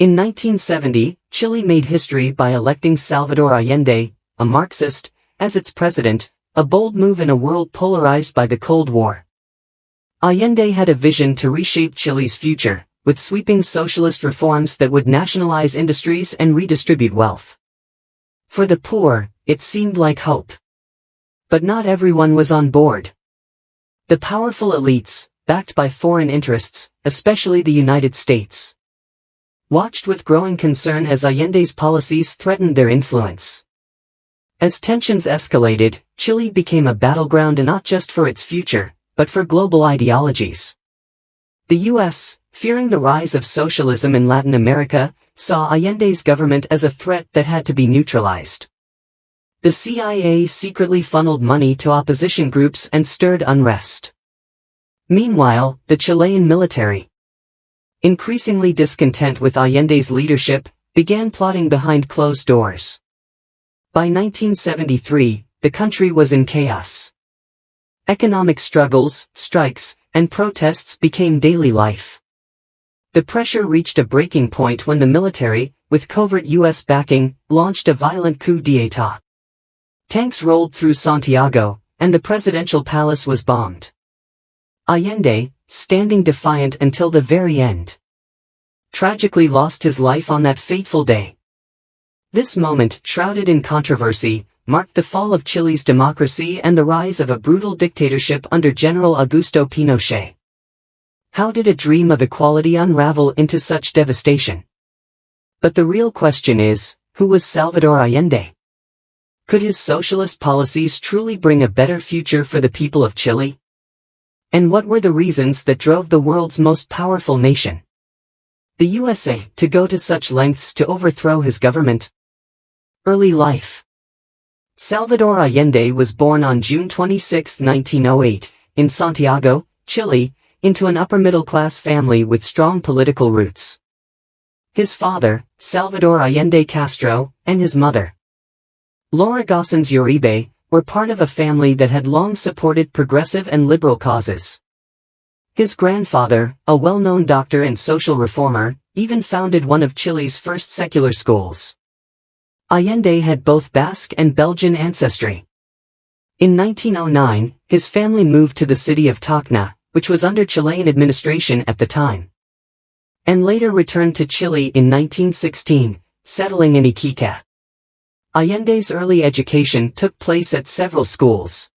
In 1970, Chile made history by electing Salvador Allende, a Marxist, as its president, a bold move in a world polarized by the Cold War. Allende had a vision to reshape Chile's future, with sweeping socialist reforms that would nationalize industries and redistribute wealth. For the poor, it seemed like hope. But not everyone was on board. The powerful elites, backed by foreign interests, especially the United States, watched with growing concern as Allende's policies threatened their influence. As tensions escalated, Chile became a battleground not just for its future, but for global ideologies. The U.S., fearing the rise of socialism in Latin America, saw Allende's government as a threat that had to be neutralized. The CIA secretly funneled money to opposition groups and stirred unrest. Meanwhile, the Chilean military, increasingly discontent with Allende's leadership, began plotting behind closed doors. By 1973, the country was in chaos. Economic struggles, strikes, and protests became daily life. The pressure reached a breaking point when the military, with covert U.S. backing, launched a violent coup d'état. Tanks rolled through Santiago, and the presidential palace was bombed. Allende, standing defiant until the very end, tragically lost his life on that fateful day. This moment, shrouded in controversy, marked the fall of Chile's democracy and the rise of a brutal dictatorship under General Augusto Pinochet. How did a dream of equality unravel into such devastation? But the real question is, who was Salvador Allende? Could his socialist policies truly bring a better future for the people of Chile? And what were the reasons that drove the world's most powerful nation, the USA, to go to such lengths to overthrow his government? Early life. Salvador Allende was born on June 26, 1908, in Santiago, Chile, into an upper-middle-class family with strong political roots. His father, Salvador Allende Castro, and his mother, Laura Gossens Uribe, were part of a family that had long supported progressive and liberal causes. His grandfather, a well-known doctor and social reformer, even founded one of Chile's first secular schools. Allende had both Basque and Belgian ancestry. In 1909, his family moved to the city of Tacna, which was under Chilean administration at the time, and later returned to Chile in 1916, settling in Iquique. Allende's early education took place at several schools,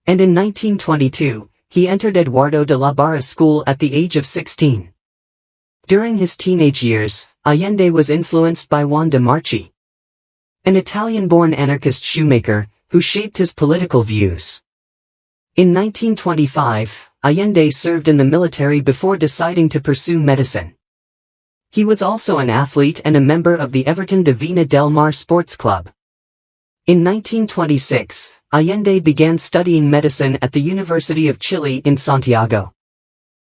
and in 1922, he entered Eduardo de la Barra School at the age of 16. During his teenage years, Allende was influenced by Juan de Marchi, an Italian-born anarchist shoemaker, who shaped his political views. In 1925, Allende served in the military before deciding to pursue medicine. He was also an athlete and a member of the Everton de Vina del Mar Sports Club. In 1926, Allende began studying medicine at the University of Chile in Santiago,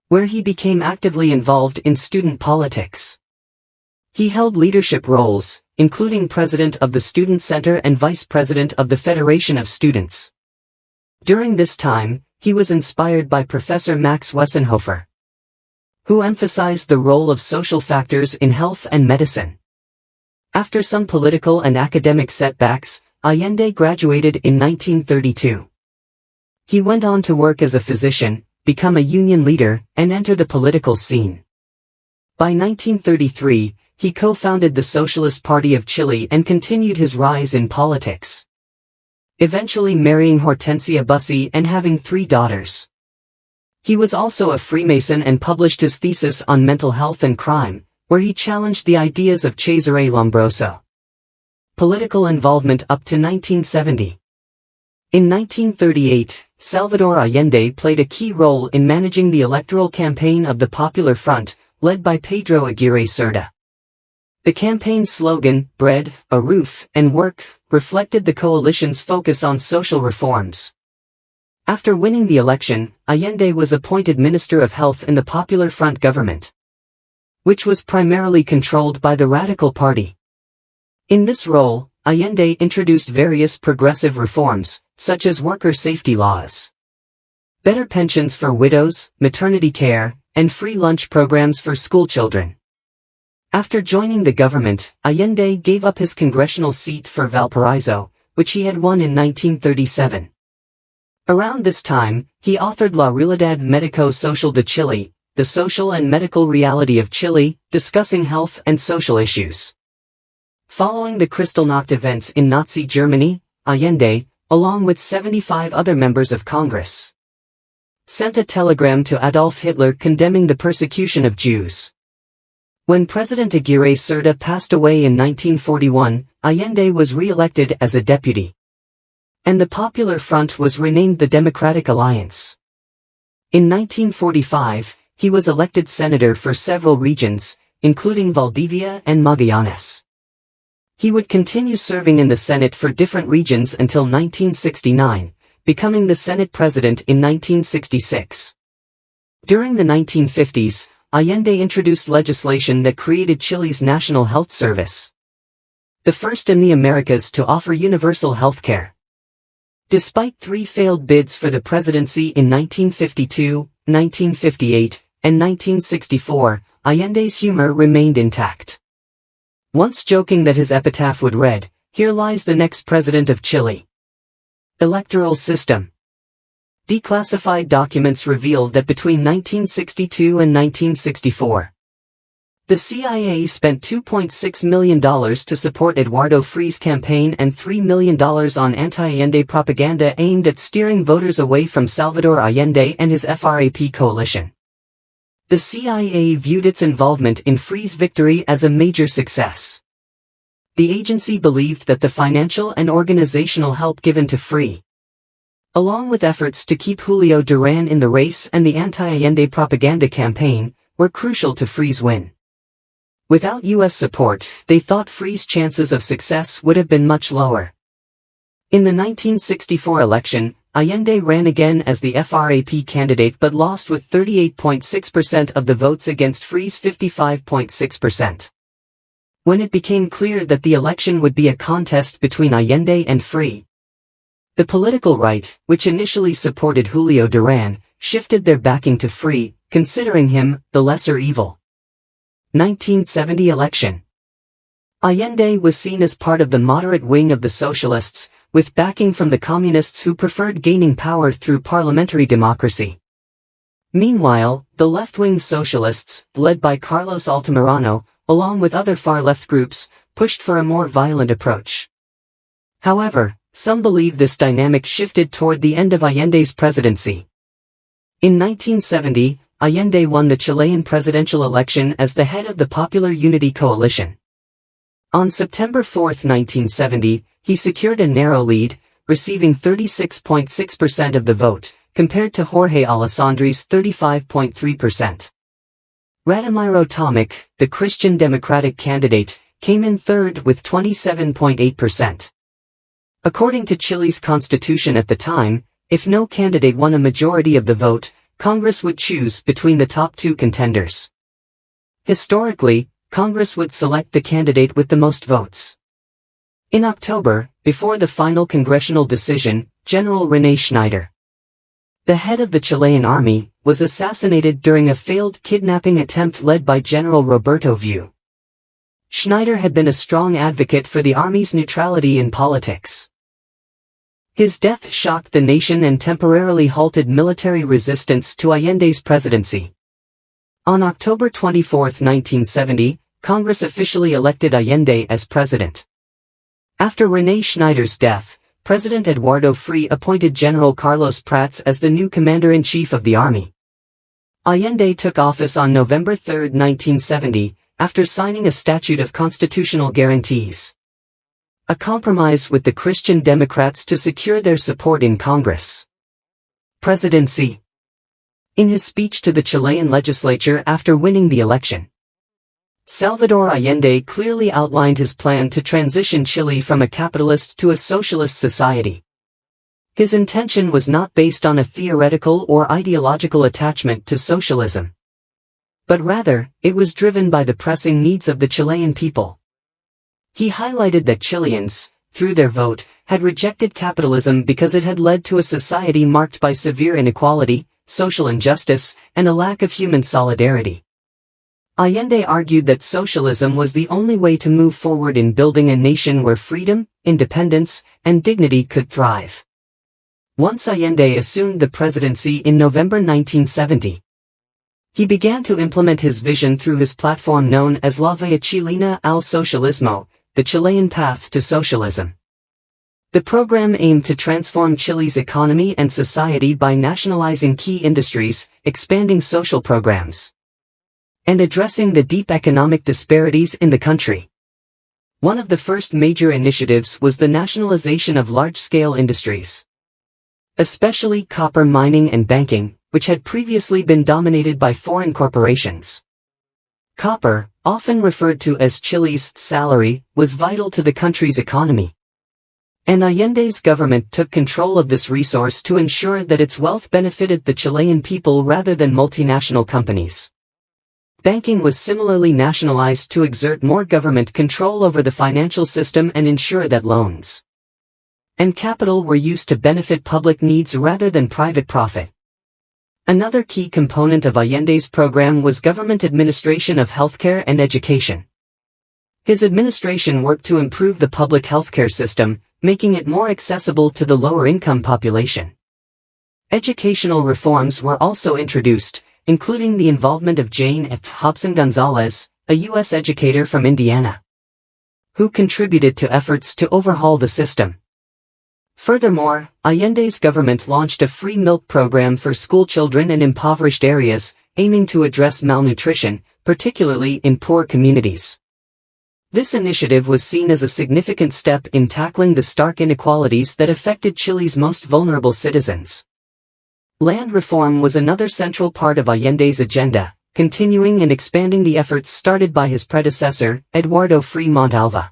where he became actively involved in student politics. He held leadership roles, including president of the Student Center and vice president of the Federation of Students. During this time, he was inspired by Professor Max Wessenhofer, who emphasized the role of social factors in health and medicine. After some political and academic setbacks, Allende graduated in 1932. He went on to work as a physician, become a union leader, and enter the political scene. By 1933, he co-founded the Socialist Party of Chile and continued his rise in politics, eventually marrying Hortensia Bussy and having 3 daughters. He was also a Freemason and published his thesis on mental health and crime, where he challenged the ideas of Cesare Lombroso. Political involvement up to 1970. In 1938, Salvador Allende played a key role in managing the electoral campaign of the Popular Front, led by Pedro Aguirre Cerda. The campaign's slogan, "Bread, a Roof, and Work," reflected the coalition's focus on social reforms. After winning the election, Allende was appointed Minister of Health in the Popular Front government, which was primarily controlled by the Radical Party. In this role, Allende introduced various progressive reforms, such as worker safety laws, better pensions for widows, maternity care, and free lunch programs for schoolchildren. After joining the government, Allende gave up his congressional seat for Valparaiso, which he had won in 1937. Around this time, he authored La Realidad Médico-Social de Chile, The Social and Medical Reality of Chile, discussing health and social issues. Following the Kristallnacht events in Nazi Germany, Allende, along with 75 other members of Congress, sent a telegram to Adolf Hitler condemning the persecution of Jews. When President Aguirre Cerda passed away in 1941, Allende was re-elected as a deputy, and the Popular Front was renamed the Democratic Alliance. In 1945, he was elected senator for several regions, including Valdivia and Magallanes. He would continue serving in the Senate for different regions until 1969, becoming the Senate president in 1966. During the 1950s, Allende introduced legislation that created Chile's National Health Service, the first in the Americas to offer universal health care. Despite 3 failed bids for the presidency in 1952, 1958, and 1964, Allende's humor remained intact. Once joking that his epitaph would read, "Here lies the next president of Chile." Electoral system. Declassified documents reveal that between 1962 and 1964, the CIA spent $2.6 million to support Eduardo Free's campaign and $3 million on anti-Allende propaganda aimed at steering voters away from Salvador Allende and his FRAP coalition. The CIA viewed its involvement in Free's victory as a major success. The agency believed that the financial and organizational help given to Free, along with efforts to keep Julio Duran in the race and the anti-Allende propaganda campaign, were crucial to Free's win. Without U.S. support, they thought Free's chances of success would have been much lower. In the 1964 election, Allende ran again as the FRAP candidate but lost with 38.6% of the votes against Free's 55.6%. When it became clear that the election would be a contest between Allende and Free, the political right, which initially supported Julio Duran, shifted their backing to Free, considering him the lesser evil. 1970 election. Allende was seen as part of the moderate wing of the Socialists, with backing from the Communists who preferred gaining power through parliamentary democracy. Meanwhile, the left-wing Socialists, led by Carlos Altamirano, along with other far-left groups, pushed for a more violent approach. However, some believe this dynamic shifted toward the end of Allende's presidency. In 1970, Allende won the Chilean presidential election as the head of the Popular Unity Coalition. On September 4, 1970, he secured a narrow lead, receiving 36.6% of the vote, compared to Jorge Alessandri's 35.3%. Radamiro Tomic, the Christian Democratic candidate, came in third with 27.8%. According to Chile's constitution at the time, if no candidate won a majority of the vote, Congress would choose between the top 2 contenders. Historically, Congress would select the candidate with the most votes. In October, before the final congressional decision, General René Schneider, the head of the Chilean army, was assassinated during a failed kidnapping attempt led by General Roberto View. Schneider had been a strong advocate for the army's neutrality in politics. His death shocked the nation and temporarily halted military resistance to Allende's presidency. On October 24, 1970, Congress officially elected Allende as president. After René Schneider's death, President Eduardo Frei appointed General Carlos Prats as the new commander-in-chief of the army. Allende took office on November 3, 1970, after signing a statute of constitutional guarantees, a compromise with the Christian Democrats to secure their support in Congress. Presidency. In his speech to the Chilean legislature after winning the election, Salvador Allende clearly outlined his plan to transition Chile from a capitalist to a socialist society. His intention was not based on a theoretical or ideological attachment to socialism, but rather, it was driven by the pressing needs of the Chilean people. He highlighted that Chileans, through their vote, had rejected capitalism because it had led to a society marked by severe inequality, social injustice, and a lack of human solidarity. Allende argued that socialism was the only way to move forward in building a nation where freedom, independence, and dignity could thrive. Once Allende assumed the presidency in November 1970, he began to implement his vision through his platform known as La Vía Chilena al Socialismo, the Chilean path to socialism. The program aimed to transform Chile's economy and society by nationalizing key industries, expanding social programs, and addressing the deep economic disparities in the country. One of the first major initiatives was the nationalization of large-scale industries, especially copper mining and banking, which had previously been dominated by foreign corporations. Copper, often referred to as Chile's salary, was vital to the country's economy. And Allende's government took control of this resource to ensure that its wealth benefited the Chilean people rather than multinational companies. Banking was similarly nationalized to exert more government control over the financial system and ensure that loans and capital were used to benefit public needs rather than private profit. Another key component of Allende's program was government administration of healthcare and education. His administration worked to improve the public healthcare system, making it more accessible to the lower-income population. Educational reforms were also introduced, including the involvement of Jane F. Hobson Gonzalez, a U.S. educator from Indiana, who contributed to efforts to overhaul the system. Furthermore, Allende's government launched a free milk program for school children in impoverished areas, aiming to address malnutrition, particularly in poor communities. This initiative was seen as a significant step in tackling the stark inequalities that affected Chile's most vulnerable citizens. Land reform was another central part of Allende's agenda, continuing and expanding the efforts started by his predecessor, Eduardo Frei Montalva.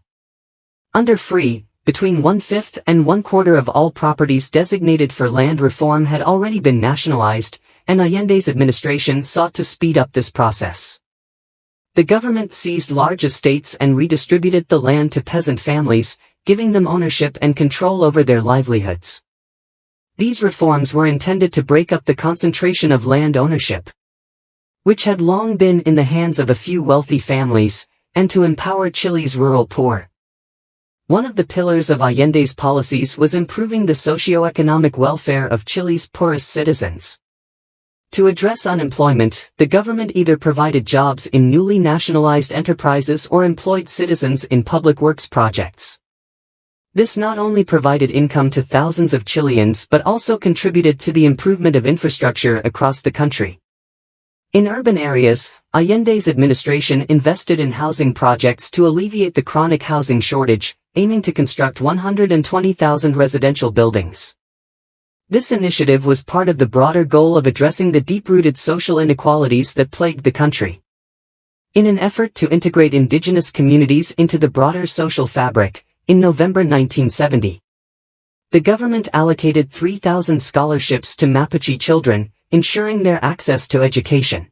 Under Frei, between 1/5 and 1/4 of all properties designated for land reform had already been nationalized, and Allende's administration sought to speed up this process. The government seized large estates and redistributed the land to peasant families, giving them ownership and control over their livelihoods. These reforms were intended to break up the concentration of land ownership, which had long been in the hands of a few wealthy families, and to empower Chile's rural poor. One of the pillars of Allende's policies was improving the socio-economic welfare of Chile's poorest citizens. To address unemployment, the government either provided jobs in newly nationalized enterprises or employed citizens in public works projects. This not only provided income to thousands of Chileans but also contributed to the improvement of infrastructure across the country. In urban areas, Allende's administration invested in housing projects to alleviate the chronic housing shortage, aiming to construct 120,000 residential buildings. This initiative was part of the broader goal of addressing the deep-rooted social inequalities that plagued the country. In an effort to integrate indigenous communities into the broader social fabric, in November 1970, the government allocated 3,000 scholarships to Mapuche children, ensuring their access to education.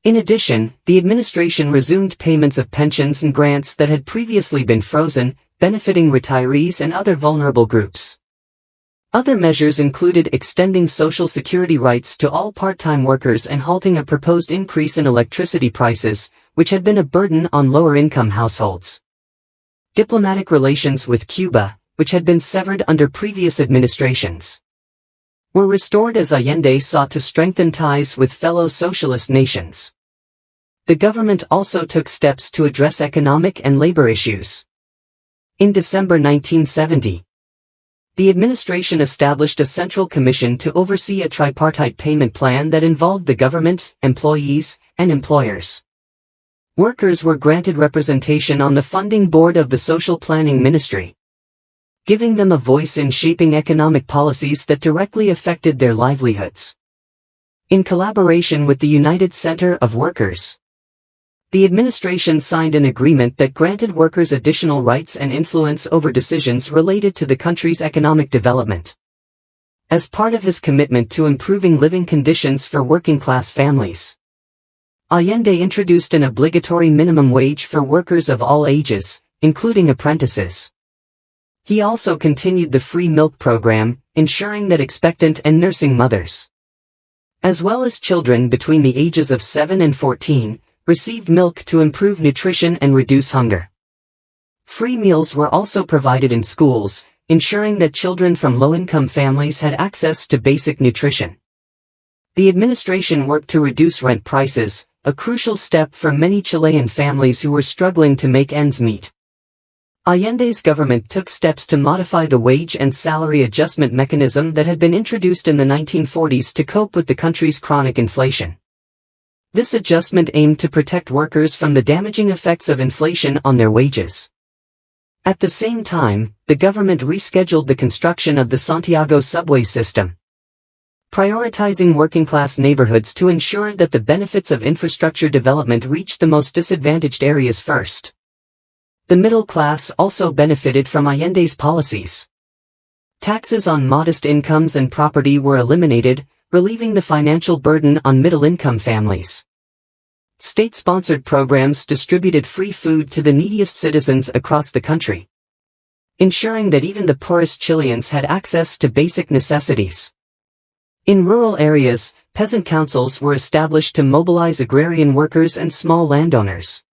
In addition, the administration resumed payments of pensions and grants that had previously been frozen, benefiting retirees and other vulnerable groups. Other measures included extending Social Security rights to all part-time workers and halting a proposed increase in electricity prices, which had been a burden on lower-income households. Diplomatic relations with Cuba, which had been severed under previous administrations, were restored as Allende sought to strengthen ties with fellow socialist nations. The government also took steps to address economic and labor issues. In December 1970, the administration established a central commission to oversee a tripartite payment plan that involved the government, employees, and employers. Workers were granted representation on the funding board of the Social Planning Ministry, giving them a voice in shaping economic policies that directly affected their livelihoods. In collaboration with the United Center of Workers, the administration signed an agreement that granted workers additional rights and influence over decisions related to the country's economic development. As part of his commitment to improving living conditions for working-class families, Allende introduced an obligatory minimum wage for workers of all ages, including apprentices. He also continued the free milk program, ensuring that expectant and nursing mothers, as well as children between the ages of 7 and 14, received milk to improve nutrition and reduce hunger. Free meals were also provided in schools, ensuring that children from low-income families had access to basic nutrition. The administration worked to reduce rent prices, a crucial step for many Chilean families who were struggling to make ends meet. Allende's government took steps to modify the wage and salary adjustment mechanism that had been introduced in the 1940s to cope with the country's chronic inflation. This adjustment aimed to protect workers from the damaging effects of inflation on their wages. At the same time, the government rescheduled the construction of the Santiago subway system, prioritizing working-class neighborhoods to ensure that the benefits of infrastructure development reached the most disadvantaged areas first. The middle class also benefited from Allende's policies. Taxes on modest incomes and property were eliminated, relieving the financial burden on middle-income families. State-sponsored programs distributed free food to the neediest citizens across the country, ensuring that even the poorest Chileans had access to basic necessities. In rural areas, peasant councils were established to mobilize agrarian workers and small landowners,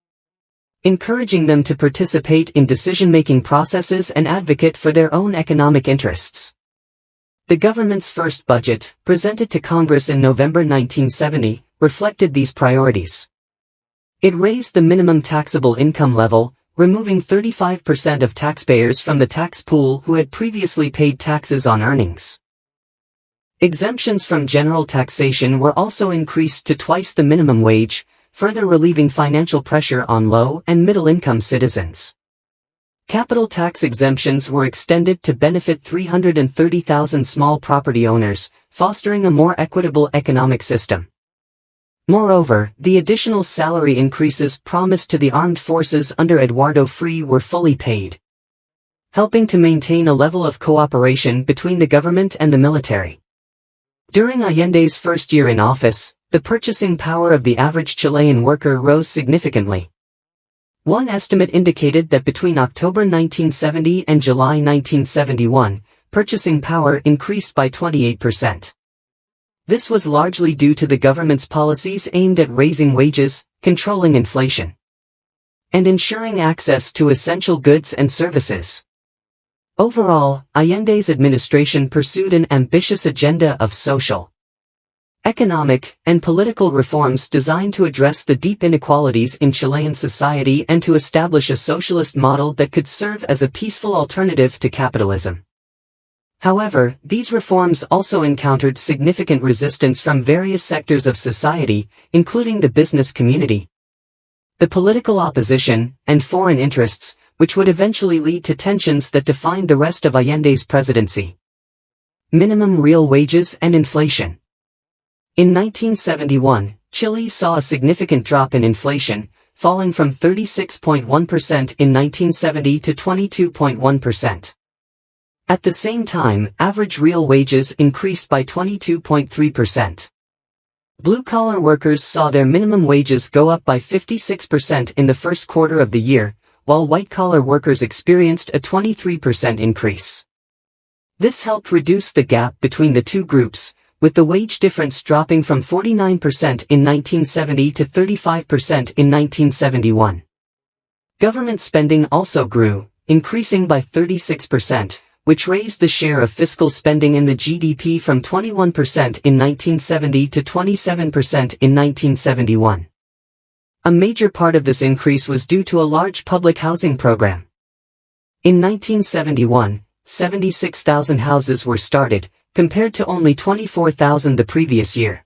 encouraging them to participate in decision-making processes and advocate for their own economic interests. The government's first budget, presented to Congress in November 1970, reflected these priorities. It raised the minimum taxable income level, removing 35% of taxpayers from the tax pool who had previously paid taxes on earnings. Exemptions from general taxation were also increased to twice the minimum wage, further relieving financial pressure on low and middle-income citizens. Capital tax exemptions were extended to benefit 330,000 small property owners, fostering a more equitable economic system. Moreover, the additional salary increases promised to the armed forces under Eduardo Frei were fully paid, helping to maintain a level of cooperation between the government and the military. During Allende's first year in office, the purchasing power of the average Chilean worker rose significantly. One estimate indicated that between October 1970 and July 1971, purchasing power increased by 28%. This was largely due to the government's policies aimed at raising wages, controlling inflation, and ensuring access to essential goods and services. Overall, Allende's administration pursued an ambitious agenda of social, economic, and political reforms designed to address the deep inequalities in Chilean society and to establish a socialist model that could serve as a peaceful alternative to capitalism. However, these reforms also encountered significant resistance from various sectors of society, including the business community, the political opposition, and foreign interests, which would eventually lead to tensions that defined the rest of Allende's presidency. Minimum real wages and inflation. In 1971, Chile saw a significant drop in inflation, falling from 36.1% in 1970 to 22.1%. At the same time, average real wages increased by 22.3%. Blue-collar workers saw their minimum wages go up by 56% in the first quarter of the year, while white-collar workers experienced a 23% increase. This helped reduce the gap between the two groups, with the wage difference dropping from 49% in 1970 to 35% in 1971. Government spending also grew, increasing by 36%, which raised the share of fiscal spending in the GDP from 21% in 1970 to 27% in 1971. A major part of this increase was due to a large public housing program. In 1971, 76,000 houses were started, compared to only 24,000 the previous year.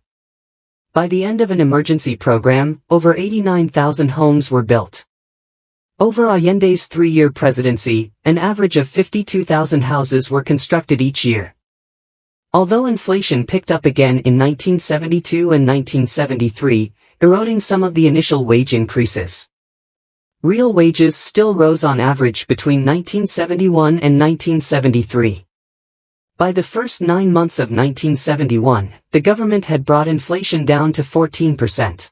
By the end of an emergency program, over 89,000 homes were built. Over Allende's 3-year presidency, an average of 52,000 houses were constructed each year. Although inflation picked up again in 1972 and 1973, eroding some of the initial wage increases, real wages still rose on average between 1971 and 1973. By the first 9 months of 1971, the government had brought inflation down to 14%.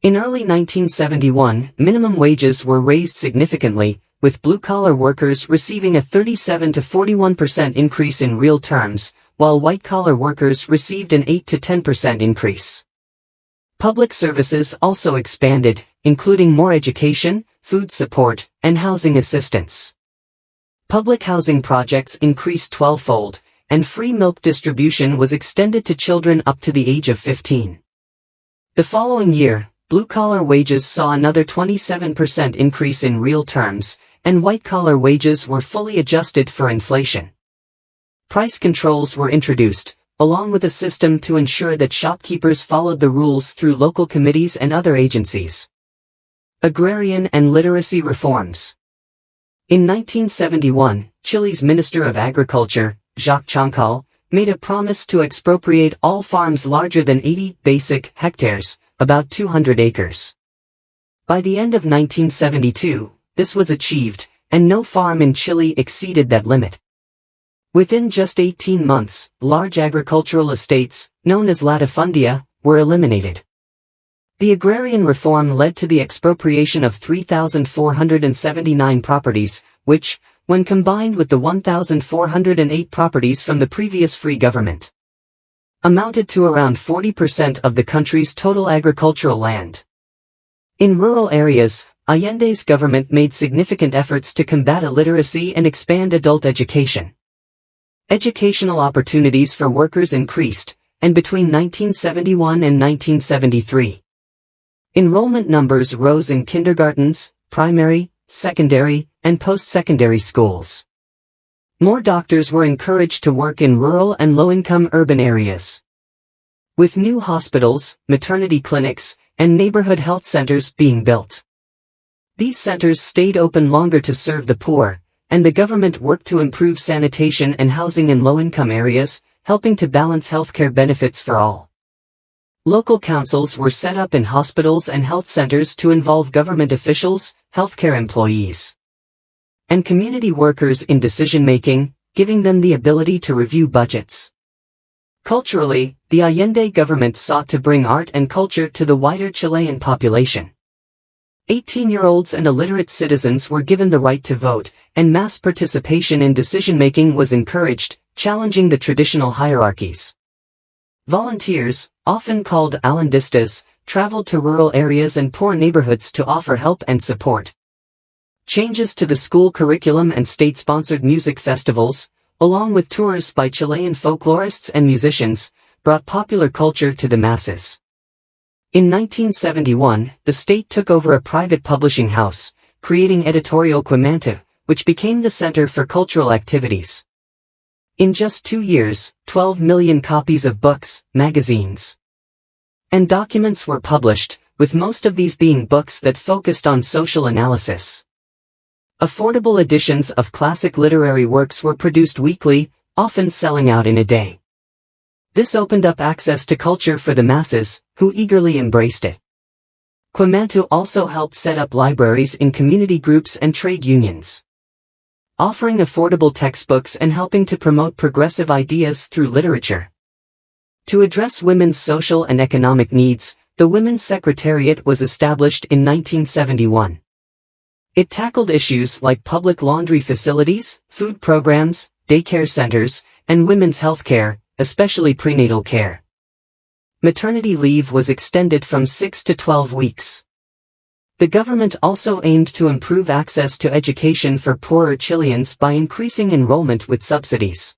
In early 1971, minimum wages were raised significantly, with blue-collar workers receiving a 37 to 41% increase in real terms, while white-collar workers received an 8 to 10% increase. Public services also expanded, including more education, food support, and housing assistance. Public housing projects increased 12-fold, and free milk distribution was extended to children up to the age of 15. The following year, blue-collar wages saw another 27% increase in real terms, and white-collar wages were fully adjusted for inflation. Price controls were introduced, along with a system to ensure that shopkeepers followed the rules through local committees and other agencies. Agrarian and literacy reforms. In 1971, Chile's Minister of Agriculture, Jacques Chancal, made a promise to expropriate all farms larger than 80 basic hectares, about 200 acres. By the end of 1972, this was achieved, and no farm in Chile exceeded that limit. Within just 18 months, large agricultural estates, known as latifundia, were eliminated. The agrarian reform led to the expropriation of 3,479 properties, which, when combined with the 1,408 properties from the previous free government, amounted to around 40% of the country's total agricultural land. In rural areas, Allende's government made significant efforts to combat illiteracy and expand adult education. Educational opportunities for workers increased, and between 1971 and 1973, enrollment numbers rose in kindergartens, primary, secondary, and post-secondary schools. More doctors were encouraged to work in rural and low-income urban areas, with new hospitals, maternity clinics, and neighborhood health centers being built. These centers stayed open longer to serve the poor, and the government worked to improve sanitation and housing in low-income areas, helping to balance healthcare benefits for all. Local councils were set up in hospitals and health centers to involve government officials, healthcare employees, and community workers in decision-making, giving them the ability to review budgets. Culturally, the Allende government sought to bring art and culture to the wider Chilean population. 18-year-olds and illiterate citizens were given the right to vote, and mass participation in decision-making was encouraged, challenging the traditional hierarchies. Volunteers, often called Allendistas, traveled to rural areas and poor neighborhoods to offer help and support. Changes to the school curriculum and state-sponsored music festivals, along with tours by Chilean folklorists and musicians, brought popular culture to the masses. In 1971, the state took over a private publishing house, creating Editorial Quimanta, which became the center for cultural activities. In just 2 years, 12 million copies of books, magazines, and documents were published, with most of these being books that focused on social analysis. Affordable editions of classic literary works were produced weekly, often selling out in a day. This opened up access to culture for the masses, who eagerly embraced it. Quimanta also helped set up libraries in community groups and trade unions, offering affordable textbooks and helping to promote progressive ideas through literature. To address women's social and economic needs, the Women's Secretariat was established in 1971. It tackled issues like public laundry facilities, food programs, daycare centers, and women's health care, especially prenatal care. Maternity leave was extended from 6 to 12 weeks. The government also aimed to improve access to education for poorer Chileans by increasing enrollment with subsidies.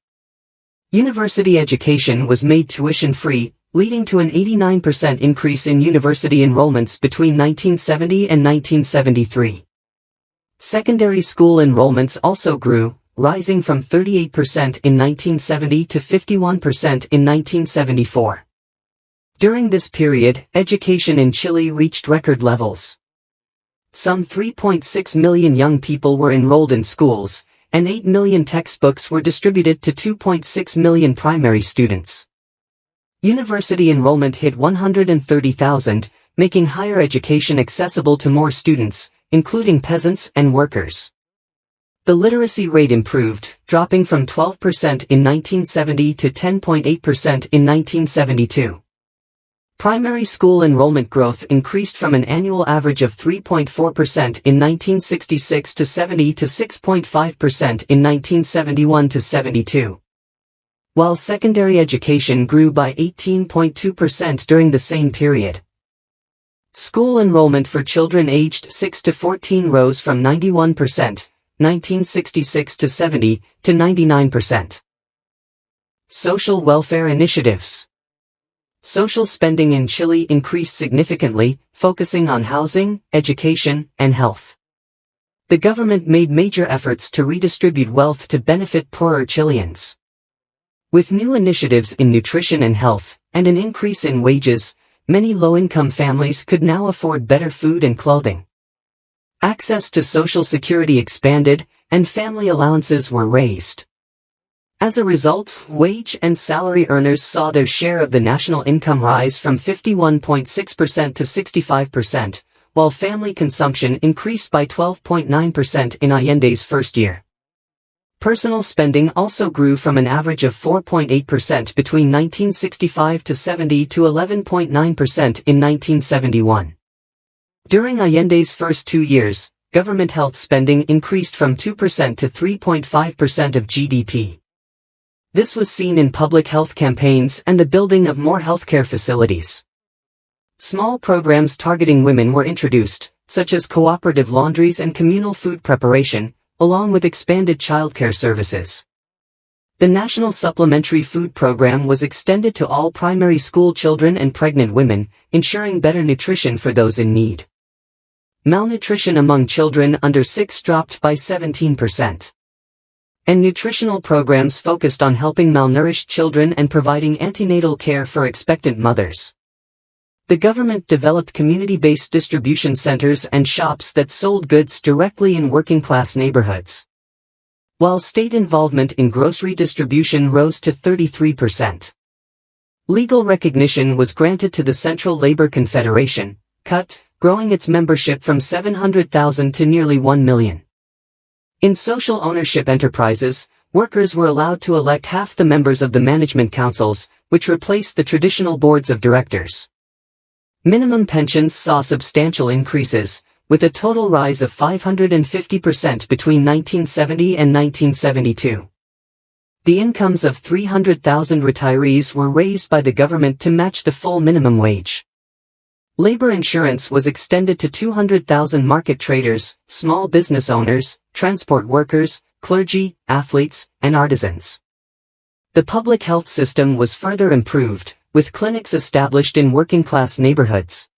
University education was made tuition-free, leading to an 89% increase in university enrollments between 1970 and 1973. Secondary school enrollments also grew, rising from 38% in 1970 to 51% in 1974. During this period, education in Chile reached record levels. Some 3.6 million young people were enrolled in schools, and 8 million textbooks were distributed to 2.6 million primary students. University enrollment hit 130,000, making higher education accessible to more students, including peasants and workers. The literacy rate improved, dropping from 12% in 1970 to 10.8% in 1972. Primary school enrollment growth increased from an annual average of 3.4% in 1966 to 6.5% in 1971 to 72. While secondary education grew by 18.2% during the same period. School enrollment for children aged 6 to 14 rose from 91%, 1966 to 70, to 99%. Social welfare initiatives. Social spending in Chile increased significantly, focusing on housing, education, and health. The government made major efforts to redistribute wealth to benefit poorer Chileans. With new initiatives in nutrition and health, and an increase in wages, many low-income families could now afford better food and clothing. Access to Social Security expanded, and family allowances were raised. As a result, wage and salary earners saw their share of the national income rise from 51.6% to 65%, while family consumption increased by 12.9% in Allende's first year. Personal spending also grew from an average of 4.8% between 1965 to 70 to 11.9% in 1971. During Allende's first 2 years, government health spending increased from 2% to 3.5% of GDP. This was seen in public health campaigns and the building of more healthcare facilities. Small programs targeting women were introduced, such as cooperative laundries and communal food preparation, along with expanded childcare services. The National Supplementary Food Program was extended to all primary school children and pregnant women, ensuring better nutrition for those in need. Malnutrition among children under 6 dropped by 17%. And nutritional programs focused on helping malnourished children and providing antenatal care for expectant mothers. The government developed community-based distribution centers and shops that sold goods directly in working-class neighborhoods. While state involvement in grocery distribution rose to 33%. Legal recognition was granted to the Central Labor Confederation, CUT, growing its membership from 700,000 to nearly 1 million. In social ownership enterprises, workers were allowed to elect half the members of the management councils, which replaced the traditional boards of directors. Minimum pensions saw substantial increases, with a total rise of 550% between 1970 and 1972. The incomes of 300,000 retirees were raised by the government to match the full minimum wage. Labor insurance was extended to 200,000 market traders, small business owners, transport workers, clergy, athletes, and artisans. The public health system was further improved, with clinics established in working-class neighborhoods,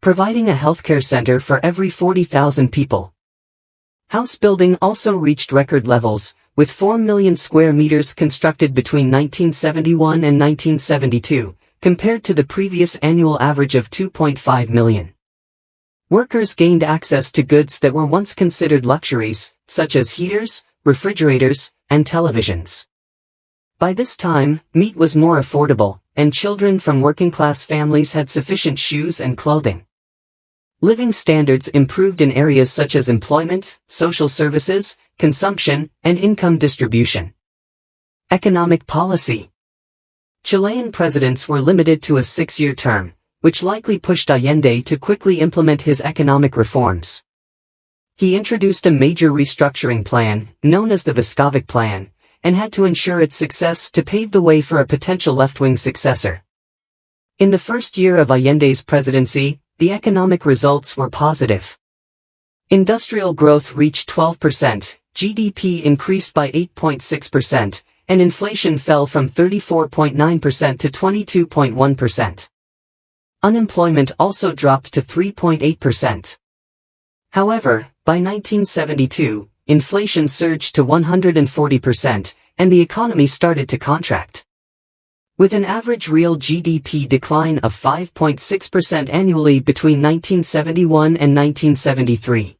providing a healthcare center for every 40,000 people. House building also reached record levels, with 4 million square meters constructed between 1971 and 1972, compared to the previous annual average of 2.5 million. Workers gained access to goods that were once considered luxuries, such as heaters, refrigerators, and televisions. By this time, meat was more affordable, and children from working-class families had sufficient shoes and clothing. Living standards improved in areas such as employment, social services, consumption, and income distribution. Economic policy. Chilean presidents were limited to a 6-year term, which likely pushed Allende to quickly implement his economic reforms. He introduced a major restructuring plan, known as the Vescovic Plan, and had to ensure its success to pave the way for a potential left-wing successor. In the first year of Allende's presidency, the economic results were positive. Industrial growth reached 12%, GDP increased by 8.6%, and inflation fell from 34.9% to 22.1%. Unemployment also dropped to 3.8%. However, by 1972, inflation surged to 140%, and the economy started to contract. With an average real GDP decline of 5.6% annually between 1971 and 1973.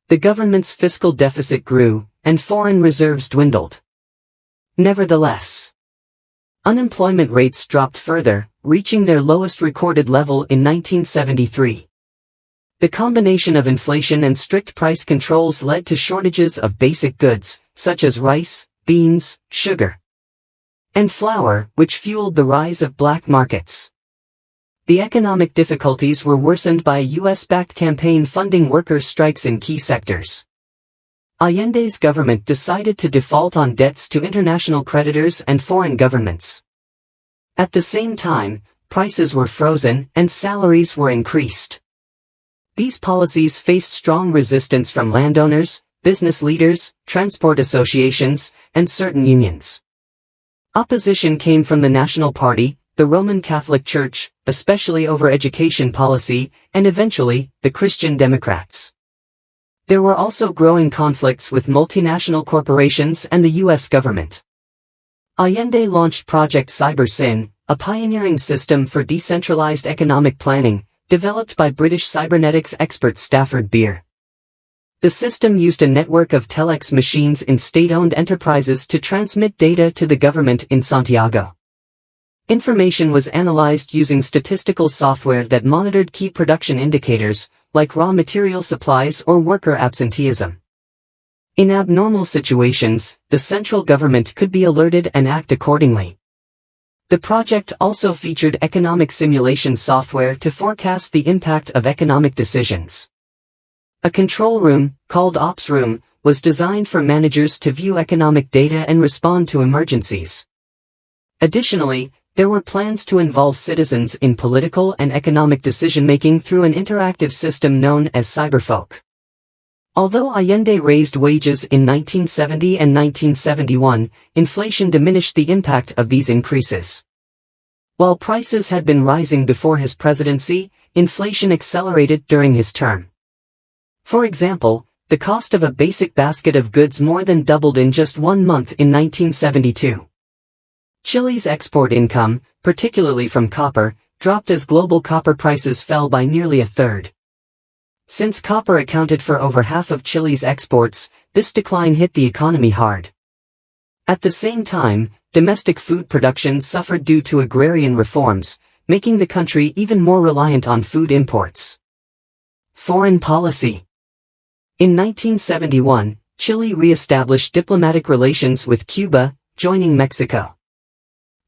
The government's fiscal deficit grew, and foreign reserves dwindled. Nevertheless, unemployment rates dropped further, reaching their lowest recorded level in 1973. The combination of inflation and strict price controls led to shortages of basic goods, such as rice, beans, sugar, and flour, which fueled the rise of black markets. The economic difficulties were worsened by a US-backed campaign funding workers' strikes in key sectors. Allende's government decided to default on debts to international creditors and foreign governments. At the same time, prices were frozen, and salaries were increased. These policies faced strong resistance from landowners, business leaders, transport associations, and certain unions. Opposition came from the National Party, the Roman Catholic Church, especially over education policy, and eventually, the Christian Democrats. There were also growing conflicts with multinational corporations and the U.S. government. Allende launched Project CyberSyn, a pioneering system for decentralized economic planning, developed by British cybernetics expert Stafford Beer. The system used a network of telex machines in state-owned enterprises to transmit data to the government in Santiago. Information was analyzed using statistical software that monitored key production indicators, like raw material supplies or worker absenteeism. In abnormal situations, the central government could be alerted and act accordingly. The project also featured economic simulation software to forecast the impact of economic decisions. A control room, called Ops Room, was designed for managers to view economic data and respond to emergencies. Additionally, there were plans to involve citizens in political and economic decision-making through an interactive system known as Cyberfolk. Although Allende raised wages in 1970 and 1971, inflation diminished the impact of these increases. While prices had been rising before his presidency, inflation accelerated during his term. For example, the cost of a basic basket of goods more than doubled in just 1 month in 1972. Chile's export income, particularly from copper, dropped as global copper prices fell by nearly a third. Since copper accounted for over half of Chile's exports, this decline hit the economy hard. At the same time, domestic food production suffered due to agrarian reforms, making the country even more reliant on food imports. Foreign policy. In 1971, Chile re-established diplomatic relations with Cuba, joining Mexico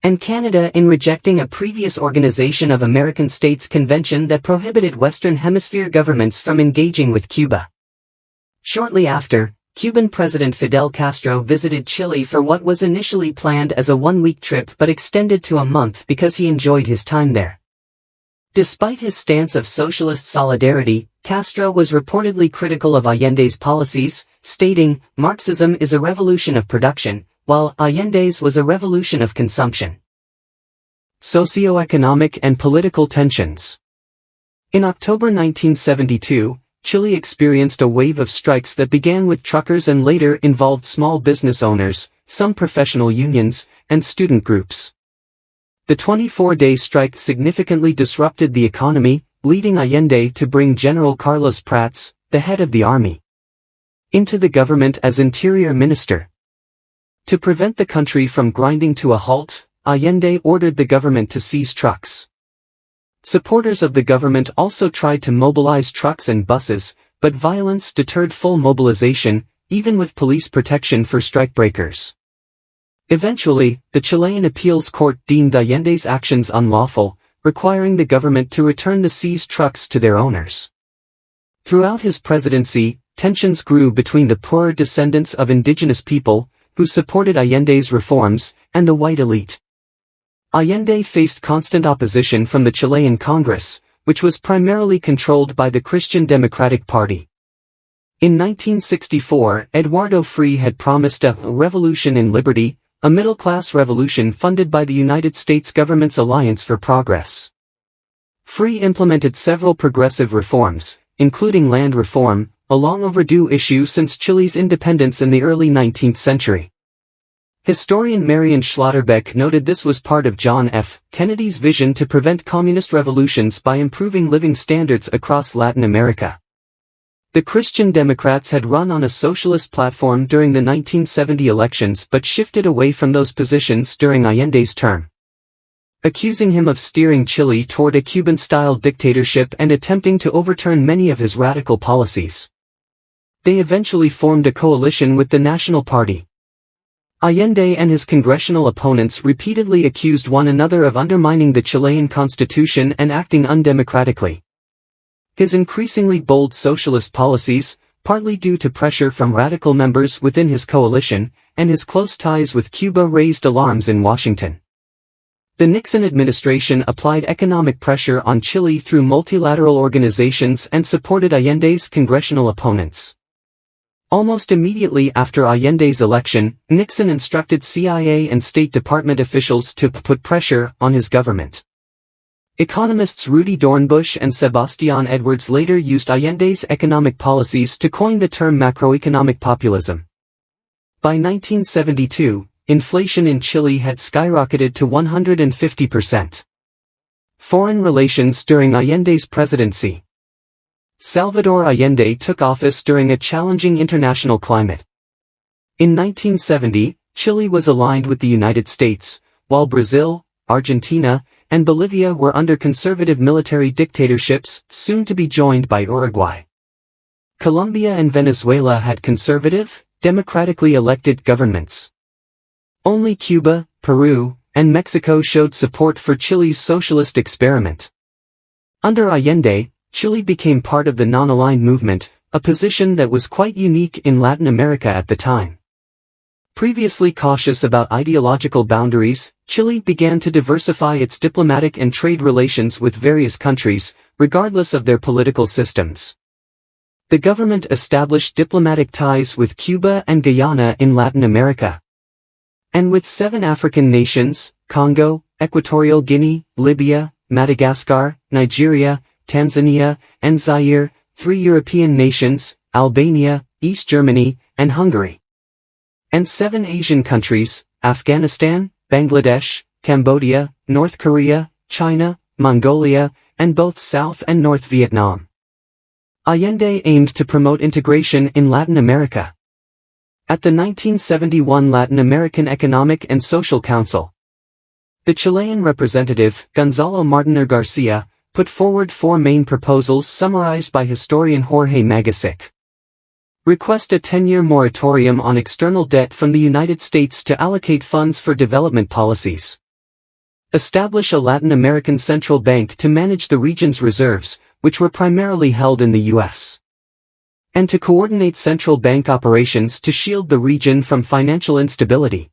and Canada in rejecting a previous Organization of American States convention that prohibited Western Hemisphere governments from engaging with Cuba. Shortly after, Cuban President Fidel Castro visited Chile for what was initially planned as a 1-week trip but extended to a month because he enjoyed his time there. Despite his stance of socialist solidarity, Castro was reportedly critical of Allende's policies, stating, "Marxism is a revolution of production, while Allende's was a revolution of consumption." Socioeconomic and political tensions. In October 1972, Chile experienced a wave of strikes that began with truckers and later involved small business owners, some professional unions, and student groups. The 24-day strike significantly disrupted the economy, leading Allende to bring General Carlos Prats, the head of the army, into the government as interior minister. To prevent the country from grinding to a halt, Allende ordered the government to seize trucks. Supporters of the government also tried to mobilize trucks and buses, but violence deterred full mobilization, even with police protection for strikebreakers. Eventually, the Chilean appeals court deemed Allende's actions unlawful, requiring the government to return the seized trucks to their owners. Throughout his presidency, tensions grew between the poorer descendants of indigenous people, who supported Allende's reforms, and the white elite. Allende faced constant opposition from the Chilean Congress, which was primarily controlled by the Christian Democratic Party. In 1964, Eduardo Frei had promised a revolution in liberty, a middle-class revolution funded by the United States government's Alliance for Progress. Frei implemented several progressive reforms, including land reform, a long overdue issue since Chile's independence in the early 19th century. Historian Marion Schlotterbeck noted this was part of John F. Kennedy's vision to prevent communist revolutions by improving living standards across Latin America. The Christian Democrats had run on a socialist platform during the 1970 elections but shifted away from those positions during Allende's term, accusing him of steering Chile toward a Cuban-style dictatorship and attempting to overturn many of his radical policies. They eventually formed a coalition with the National Party. Allende and his congressional opponents repeatedly accused one another of undermining the Chilean constitution and acting undemocratically. His increasingly bold socialist policies, partly due to pressure from radical members within his coalition, and his close ties with Cuba raised alarms in Washington. The Nixon administration applied economic pressure on Chile through multilateral organizations and supported Allende's congressional opponents. Almost immediately after Allende's election, Nixon instructed CIA and State Department officials to put pressure on his government. Economists Rudy Dornbusch and Sebastian Edwards later used Allende's economic policies to coin the term macroeconomic populism. By 1972, inflation in Chile had skyrocketed to 150%. Foreign relations during Allende's presidency. Salvador Allende took office during a challenging international climate. In 1970, Chile was aligned with the United States, while Brazil, Argentina, and Bolivia were under conservative military dictatorships, soon to be joined by Uruguay. Colombia and Venezuela had conservative, democratically elected governments. Only Cuba, Peru, and Mexico showed support for Chile's socialist experiment. Under Allende, Chile became part of the non-aligned movement, a position that was quite unique in Latin America at the time. Previously cautious about ideological boundaries, Chile began to diversify its diplomatic and trade relations with various countries, regardless of their political systems. The government established diplomatic ties with Cuba and Guyana in Latin America. And with 7 African nations, Congo, Equatorial Guinea, Libya, Madagascar, Nigeria, Tanzania, and Zaire, 3 European nations, Albania, East Germany, and Hungary. And 7 Asian countries, Afghanistan, Bangladesh, Cambodia, North Korea, China, Mongolia, and both South and North Vietnam. Allende aimed to promote integration in Latin America. At the 1971 Latin American Economic and Social Council, the Chilean representative, Gonzalo Martínez García, put forward 4 main proposals summarized by historian Jorge Magasic. Request a 10-year moratorium on external debt from the United States to allocate funds for development policies. Establish a Latin American central bank to manage the region's reserves, which were primarily held in the U.S. And to coordinate central bank operations to shield the region from financial instability.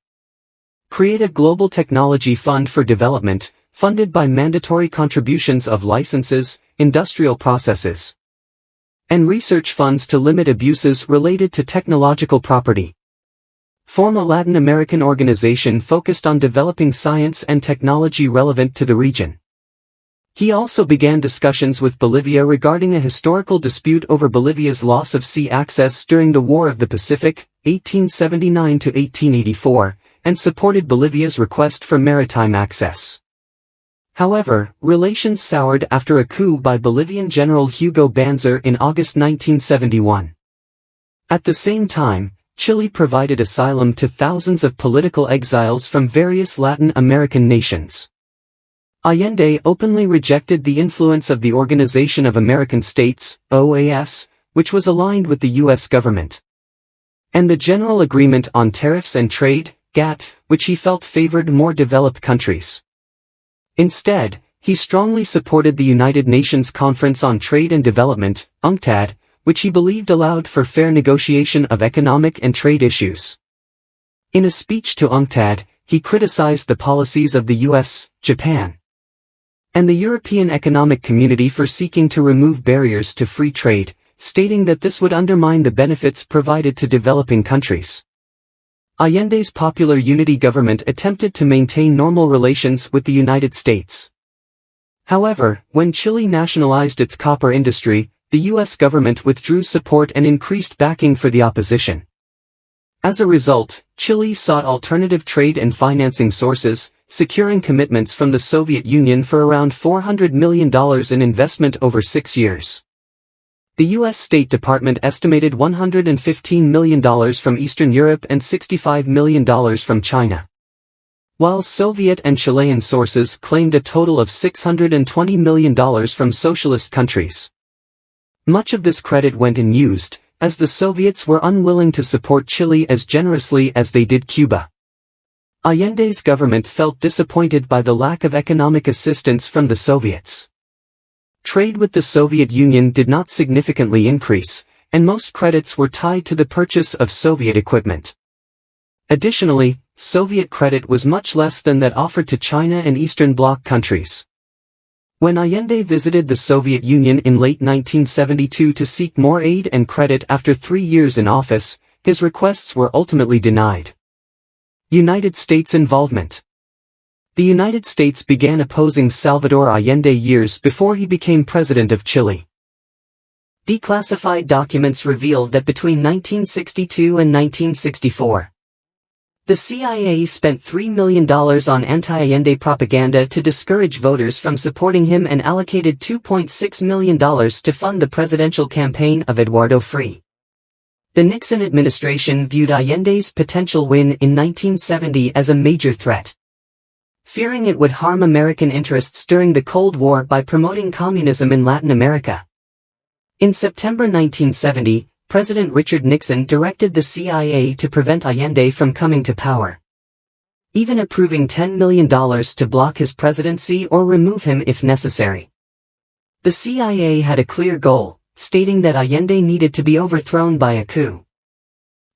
Create a global technology fund for development, funded by mandatory contributions of licenses, industrial processes, and research funds to limit abuses related to technological property. Form a Latin American organization focused on developing science and technology relevant to the region. He also began discussions with Bolivia regarding a historical dispute over Bolivia's loss of sea access during the War of the Pacific, 1879 to 1884, and supported Bolivia's request for maritime access. However, relations soured after a coup by Bolivian General Hugo Banzer in August 1971. At the same time, Chile provided asylum to thousands of political exiles from various Latin American nations. Allende openly rejected the influence of the Organization of American States, OAS, which was aligned with the U.S. government, and the General Agreement on Tariffs and Trade, GATT, which he felt favored more developed countries. Instead, he strongly supported the United Nations Conference on Trade and Development, UNCTAD, which he believed allowed for fair negotiation of economic and trade issues. In a speech to UNCTAD, he criticized the policies of the US, Japan, and the European Economic Community for seeking to remove barriers to free trade, stating that this would undermine the benefits provided to developing countries. Allende's Popular Unity government attempted to maintain normal relations with the United States. However, when Chile nationalized its copper industry, the U.S. government withdrew support and increased backing for the opposition. As a result, Chile sought alternative trade and financing sources, securing commitments from the Soviet Union for around $400 million in investment over 6 years. The U.S. State Department estimated $115 million from Eastern Europe and $65 million from China, while Soviet and Chilean sources claimed a total of $620 million from socialist countries. Much of this credit went unused, as the Soviets were unwilling to support Chile as generously as they did Cuba. Allende's government felt disappointed by the lack of economic assistance from the Soviets. Trade with the Soviet Union did not significantly increase, and most credits were tied to the purchase of Soviet equipment. Additionally, Soviet credit was much less than that offered to China and Eastern Bloc countries. When Allende visited the Soviet Union in late 1972 to seek more aid and credit after 3 years in office, his requests were ultimately denied. United States involvement. The United States began opposing Salvador Allende years before he became president of Chile. Declassified documents revealed that between 1962 and 1964, the CIA spent $3 million on anti-Allende propaganda to discourage voters from supporting him and allocated $2.6 million to fund the presidential campaign of Eduardo Frei. The Nixon administration viewed Allende's potential win in 1970 as a major threat, fearing it would harm American interests during the Cold War by promoting communism in Latin America. In September 1970, President Richard Nixon directed the CIA to prevent Allende from coming to power, even approving $10 million to block his presidency or remove him if necessary. The CIA had a clear goal, stating that Allende needed to be overthrown by a coup.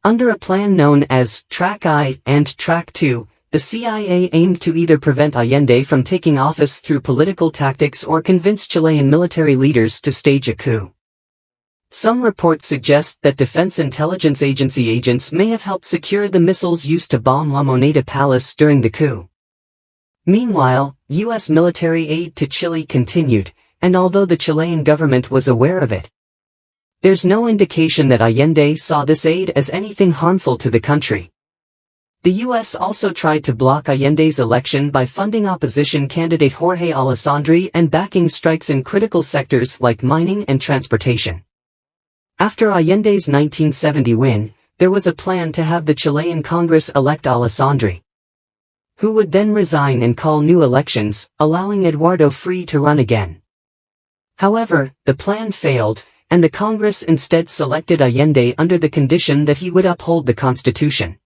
Under a plan known as Track I and Track II, the CIA aimed to either prevent Allende from taking office through political tactics or convince Chilean military leaders to stage a coup. Some reports suggest that Defense Intelligence Agency agents may have helped secure the missiles used to bomb La Moneda Palace during the coup. Meanwhile, U.S. military aid to Chile continued, and although the Chilean government was aware of it, there's no indication that Allende saw this aid as anything harmful to the country. The U.S. also tried to block Allende's election by funding opposition candidate Jorge Alessandri and backing strikes in critical sectors like mining and transportation. After Allende's 1970 win, there was a plan to have the Chilean Congress elect Alessandri, who would then resign and call new elections, allowing Eduardo Frei to run again. However, the plan failed, and the Congress instead selected Allende under the condition that he would uphold the Constitution.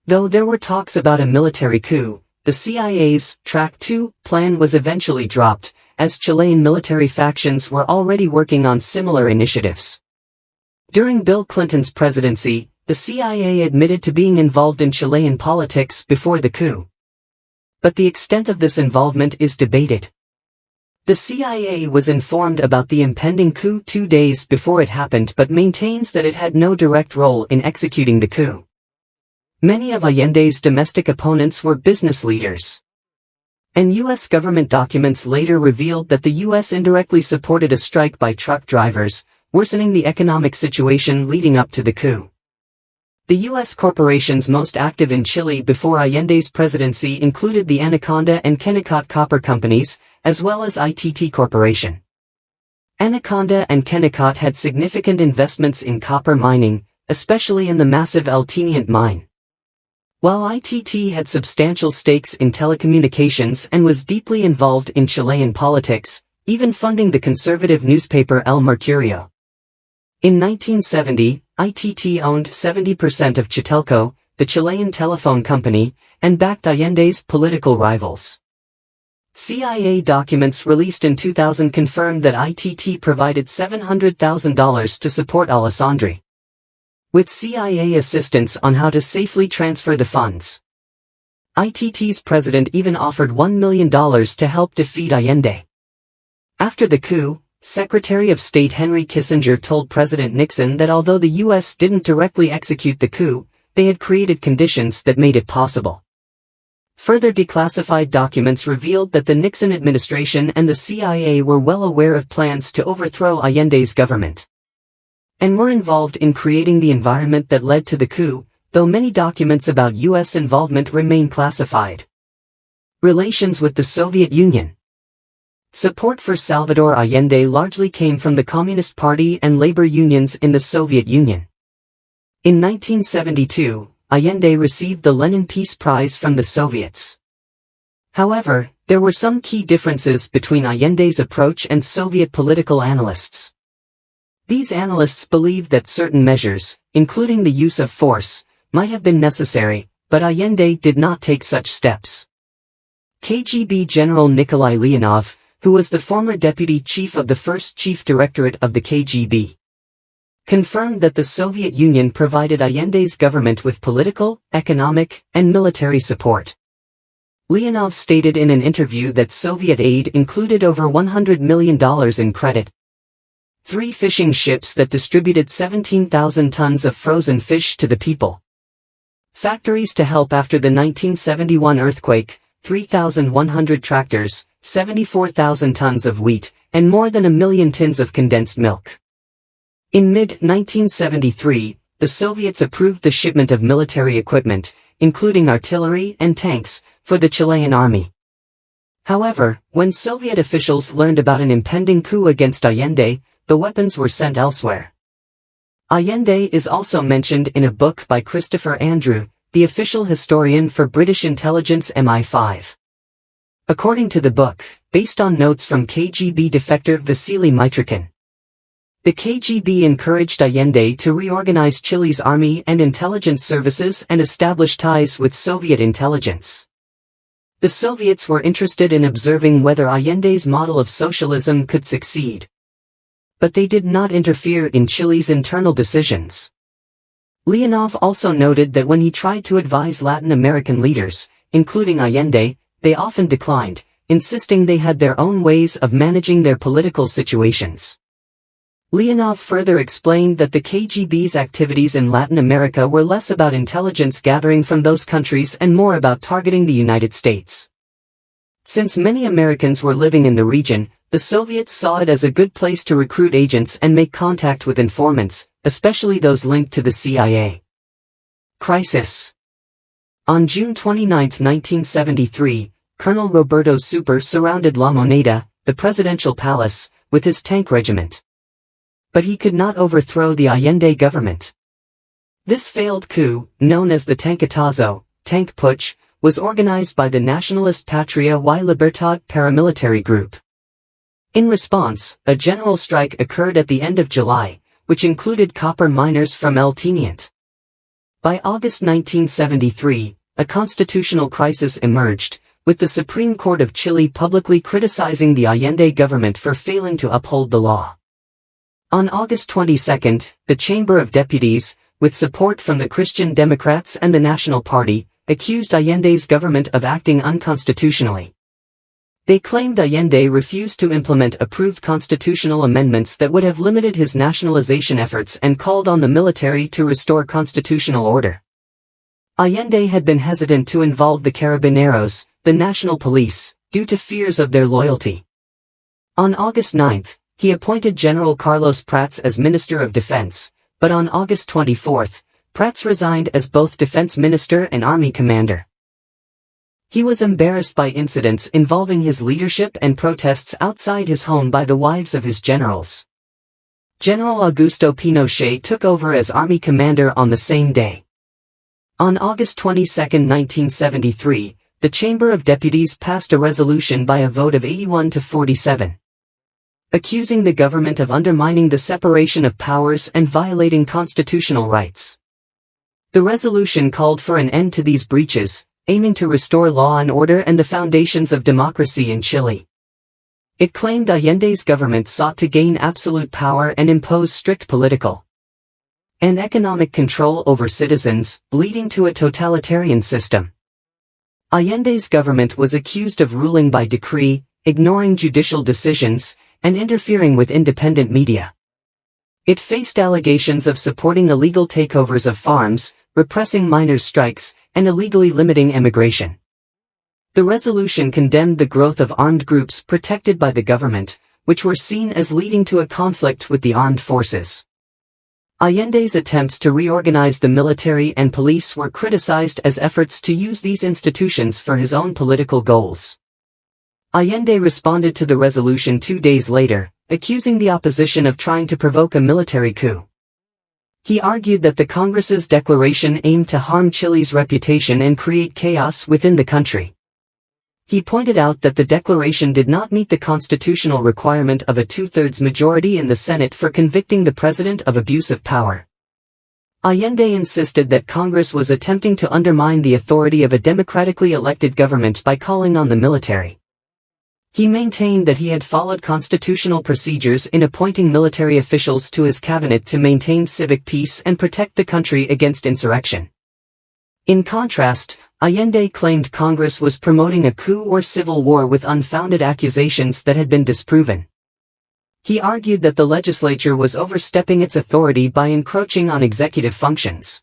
Though there were talks about a military coup, the CIA's Track II plan was eventually dropped, as Chilean military factions were already working on similar initiatives. During Bill Clinton's presidency, the CIA admitted to being involved in Chilean politics before the coup. But the extent of this involvement is debated. The CIA was informed about the impending coup 2 days before it happened but maintains that it had no direct role in executing the coup. Many of Allende's domestic opponents were business leaders, and U.S. government documents later revealed that the U.S. indirectly supported a strike by truck drivers, worsening the economic situation leading up to the coup. The U.S. corporations most active in Chile before Allende's presidency included the Anaconda and Kennecott copper companies, as well as ITT Corporation. Anaconda and Kennecott had significant investments in copper mining, especially in the massive El Teniente mine, while ITT had substantial stakes in telecommunications and was deeply involved in Chilean politics, even funding the conservative newspaper El Mercurio. In 1970, ITT owned 70% of Chitelco, the Chilean telephone company, and backed Allende's political rivals. CIA documents released in 2000 confirmed that ITT provided $700,000 to support Alessandri, with CIA assistance on how to safely transfer the funds. ITT's president even offered $1 million to help defeat Allende. After the coup, Secretary of State Henry Kissinger told President Nixon that although the U.S. didn't directly execute the coup, they had created conditions that made it possible. Further declassified documents revealed that the Nixon administration and the CIA were well aware of plans to overthrow Allende's government, and were involved in creating the environment that led to the coup, though many documents about U.S. involvement remain classified. Relations with the Soviet Union. Support for Salvador Allende largely came from the Communist Party and labor unions in the Soviet Union. In 1972, Allende received the Lenin Peace Prize from the Soviets. However, there were some key differences between Allende's approach and Soviet political analysts. These analysts believed that certain measures, including the use of force, might have been necessary, but Allende did not take such steps. KGB General Nikolai Leonov, who was the former deputy chief of the first chief directorate of the KGB, confirmed that the Soviet Union provided Allende's government with political, economic, and military support. Leonov stated in an interview that Soviet aid included over $100 million in credit, 3 fishing ships that distributed 17,000 tons of frozen fish to the people, factories to help after the 1971 earthquake, 3,100 tractors, 74,000 tons of wheat, and more than 1 million tins of condensed milk. In mid-1973, the Soviets approved the shipment of military equipment, including artillery and tanks, for the Chilean army. However, when Soviet officials learned about an impending coup against Allende, the weapons were sent elsewhere. Allende is also mentioned in a book by Christopher Andrew, the official historian for British intelligence MI5. According to the book, based on notes from KGB defector Vasily Mitrokhin, the KGB encouraged Allende to reorganize Chile's army and intelligence services and establish ties with Soviet intelligence. The Soviets were interested in observing whether Allende's model of socialism could succeed. But they did not interfere in Chile's internal decisions. Leonov also noted that when he tried to advise Latin American leaders, including Allende, they often declined, insisting they had their own ways of managing their political situations. Leonov further explained that the KGB's activities in Latin America were less about intelligence gathering from those countries and more about targeting the United States. Since many Americans were living in the region, the Soviets saw it as a good place to recruit agents and make contact with informants, especially those linked to the CIA. Crisis. On June 29, 1973, Colonel Roberto Super surrounded La Moneda, the presidential palace, with his tank regiment. But he could not overthrow the Allende government. This failed coup, known as the Tankatazo, tank putsch, was organized by the nationalist Patria y Libertad paramilitary group. In response, a general strike occurred at the end of July, which included copper miners from El Teniente. By August 1973, a constitutional crisis emerged, with the Supreme Court of Chile publicly criticizing the Allende government for failing to uphold the law. On August 22, the Chamber of Deputies, with support from the Christian Democrats and the National Party, accused Allende's government of acting unconstitutionally. They claimed Allende refused to implement approved constitutional amendments that would have limited his nationalization efforts and called on the military to restore constitutional order. Allende had been hesitant to involve the Carabineros, the national police, due to fears of their loyalty. On August 9, he appointed General Carlos Prats as Minister of Defense, but on August 24, Prats resigned as both defense minister and army commander. He was embarrassed by incidents involving his leadership and protests outside his home by the wives of his generals. General Augusto Pinochet took over as army commander on the same day. On August 22, 1973, the Chamber of Deputies passed a resolution by a vote of 81 to 47. Accusing the government of undermining the separation of powers and violating constitutional rights. The resolution called for an end to these breaches, aiming to restore law and order and the foundations of democracy in Chile. It claimed Allende's government sought to gain absolute power and impose strict political and economic control over citizens, leading to a totalitarian system. Allende's government was accused of ruling by decree, ignoring judicial decisions, and interfering with independent media. It faced allegations of supporting illegal takeovers of farms, repressing miners' strikes, and illegally limiting immigration. The resolution condemned the growth of armed groups protected by the government, which were seen as leading to a conflict with the armed forces. Allende's attempts to reorganize the military and police were criticized as efforts to use these institutions for his own political goals. Allende responded to the resolution 2 days later, accusing the opposition of trying to provoke a military coup. He argued that the Congress's declaration aimed to harm Chile's reputation and create chaos within the country. He pointed out that the declaration did not meet the constitutional requirement of a 2/3 majority in the Senate for convicting the president of abuse of power. Allende insisted that Congress was attempting to undermine the authority of a democratically elected government by calling on the military He maintained that he had followed constitutional procedures in appointing military officials to his cabinet to maintain civic peace and protect the country against insurrection. In contrast, Allende claimed Congress was promoting a coup or civil war with unfounded accusations that had been disproven. He argued that the legislature was overstepping its authority by encroaching on executive functions.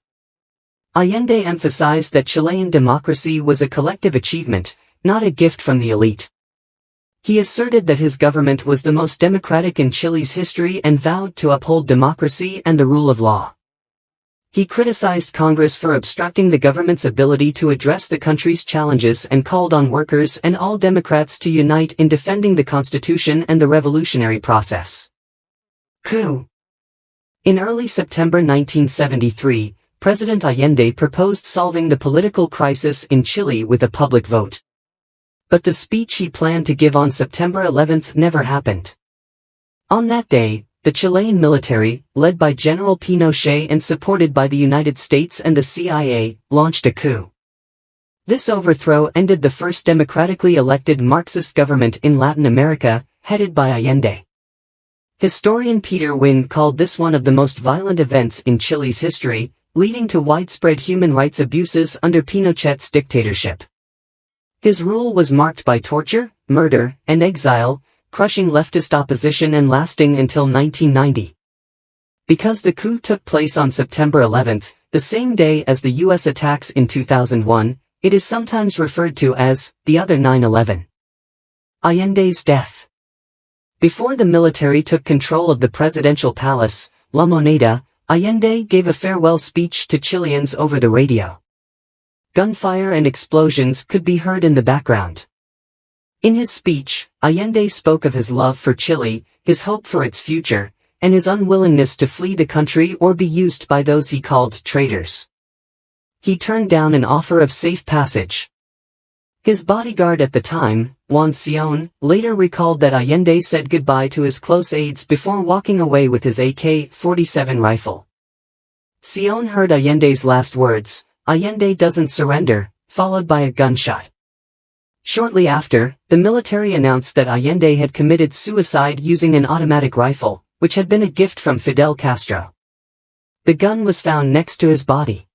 Allende emphasized that Chilean democracy was a collective achievement, not a gift from the elite. He asserted that his government was the most democratic in Chile's history and vowed to uphold democracy and the rule of law. He criticized Congress for obstructing the government's ability to address the country's challenges and called on workers and all Democrats to unite in defending the Constitution and the revolutionary process. Coup. In early September 1973, President Allende proposed solving the political crisis in Chile with a public vote. But the speech he planned to give on September 11 never happened. On that day, the Chilean military, led by General Pinochet and supported by the United States and the CIA, launched a coup. This overthrow ended the first democratically elected Marxist government in Latin America, headed by Allende. Historian Peter Wynne called this one of the most violent events in Chile's history, leading to widespread human rights abuses under Pinochet's dictatorship. His rule was marked by torture, murder, and exile, crushing leftist opposition and lasting until 1990. Because the coup took place on September 11, the same day as the U.S. attacks in 2001, it is sometimes referred to as the other 9/11. Allende's death. Before the military took control of the presidential palace, La Moneda, Allende gave a farewell speech to Chileans over the radio. Gunfire and explosions could be heard in the background. In his speech, Allende spoke of his love for Chile, his hope for its future, and his unwillingness to flee the country or be used by those he called traitors. He turned down an offer of safe passage. His bodyguard at the time, Juan Sion, later recalled that Allende said goodbye to his close aides before walking away with his AK-47 rifle. Sion heard Allende's last words, "Allende doesn't surrender," followed by a gunshot. Shortly after, the military announced that Allende had committed suicide using an automatic rifle, which had been a gift from Fidel Castro. The gun was found next to his body.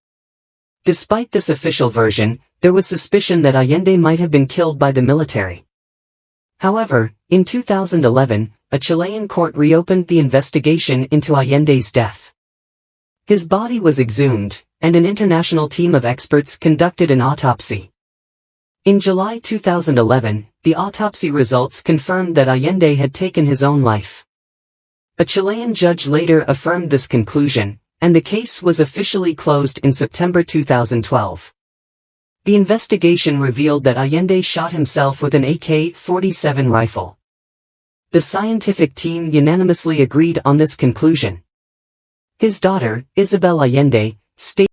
Despite this official version, there was suspicion that Allende might have been killed by the military. However, in 2011, a Chilean court reopened the investigation into Allende's death. His body was exhumed, and an international team of experts conducted an autopsy. In July 2011, the autopsy results confirmed that Allende had taken his own life. A Chilean judge later affirmed this conclusion, and the case was officially closed in September 2012. The investigation revealed that Allende shot himself with an AK-47 rifle. The scientific team unanimously agreed on this conclusion. His daughter, Isabel Allende, stated